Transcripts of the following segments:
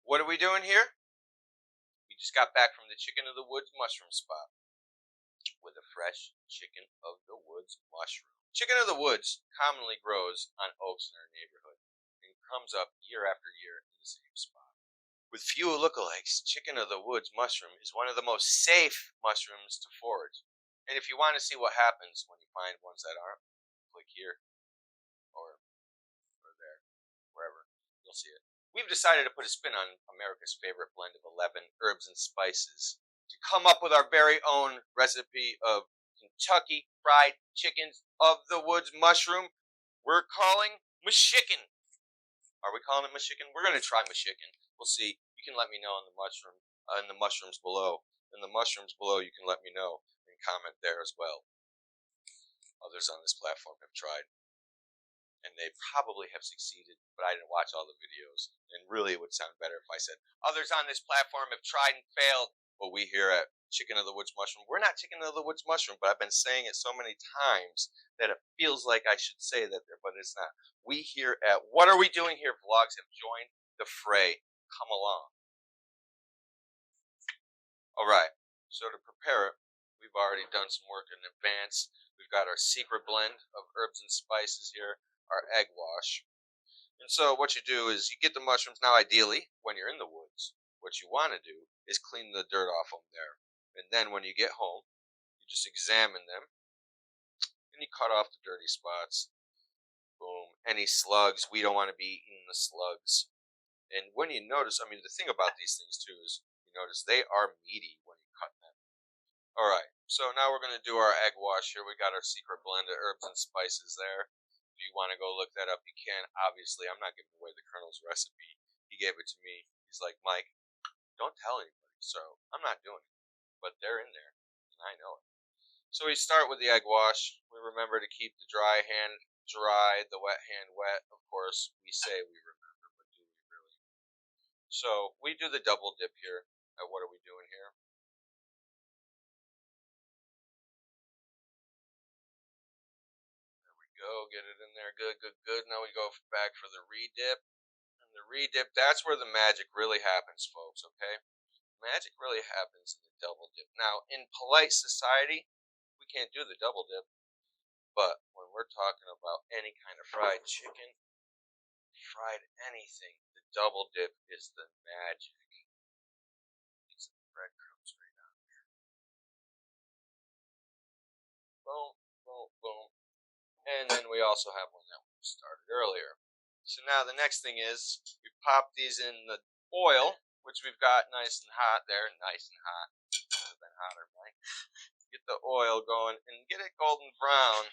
What are we doing here? We just got back from the Chicken of the Woods mushroom spot with a fresh Chicken of the Woods mushroom. Chicken of the Woods commonly grows on oaks in our neighborhood and comes up year after year in the same spot. With few lookalikes, Chicken of the Woods mushroom is one of the most safe mushrooms to forage. And if you want to see what happens when you find ones that aren't, click here or there, wherever. You'll see it. We've decided to put a spin on America's favorite blend of 11 herbs and spices to come up with our very own recipe of Kentucky Fried Chickens of the Woods mushroom. We're calling Mishicken. Are we calling it Mishicken? We're going to try Mishicken. We'll see. You can let me know in the mushrooms below. In the mushrooms below, you can let me know and comment there as well. Others on this platform have tried, and they probably have succeeded, but I didn't watch all the videos. And really, it would sound better if I said, others on this platform have tried and failed. But we here at Chicken of the Woods Mushroom, we're not Chicken of the Woods Mushroom, but I've been saying it so many times that it feels like I should say that there, but it's not. We here at What Are We Doing Here Vlogs have joined the fray. Come along. Alright, so to prepare it, we've already done some work in advance. We've got our secret blend of herbs and spices here, our egg wash. And so what you do is you get the mushrooms. Now ideally, when you're in the woods, what you want to do is clean the dirt off them there. And then when you get home, you just examine them and you cut off the dirty spots. Boom. Any slugs, we don't want to be eating the slugs. And when you notice, I mean, the thing about these things too is you notice they are meaty when you cut them. Alright, so now we're going to do our egg wash here. We got our secret blend of herbs and spices there. If you want to go look that up, you can. Obviously, I'm not giving away the Colonel's recipe. He gave it to me. He's like, Mike, don't tell anybody. So I'm not doing it. But they're in there, and I know it. So we start with the egg wash. We remember to keep the dry hand dry, the wet hand wet. Of course, we say we remember, but do we really? So we do the double dip here. What are we doing here? There we go. Get it in there. Good, good, good. Now we go back for the re-dip. And the re-dip, that's where the magic really happens, folks, okay? Magic really happens in the double dip. Now, in polite society, we can't do the double dip. But when we're talking about any kind of fried chicken, fried anything, the double dip is the magic. Get some breadcrumbs right on there. Boom, boom, boom. And then we also have one that we started earlier. So now the next thing is we pop these in the oil, which we've got nice and hot there. Nice and hot. Could have been hotter, Mike. Get the oil going and get it golden brown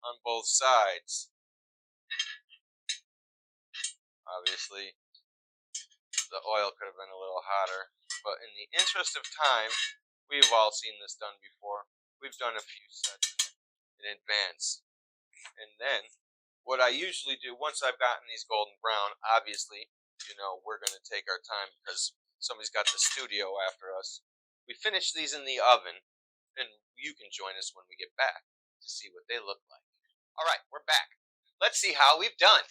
on both sides. Obviously, the oil could have been a little hotter, but in the interest of time, we've all seen this done before. We've done a few sets in advance. And then, what I usually do, once I've gotten these golden brown, obviously, you know, we're going to take our time because somebody's got the studio after us. We finish these in the oven, and you can join us when we get back to see what they look like. Alright, we're back. Let's see how we've done.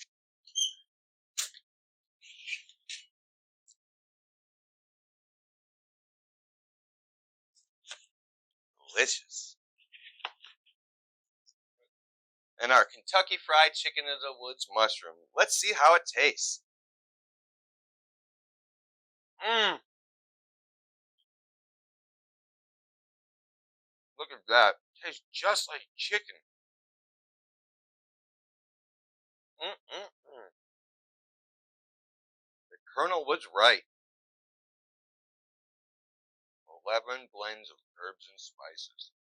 Delicious. And our Kentucky Fried Chicken of the Woods mushroom. Let's see how it tastes. Mmm. Look at that. It tastes just like chicken. Mm-mm-mm. The Colonel was right. 11 blends of herbs and spices.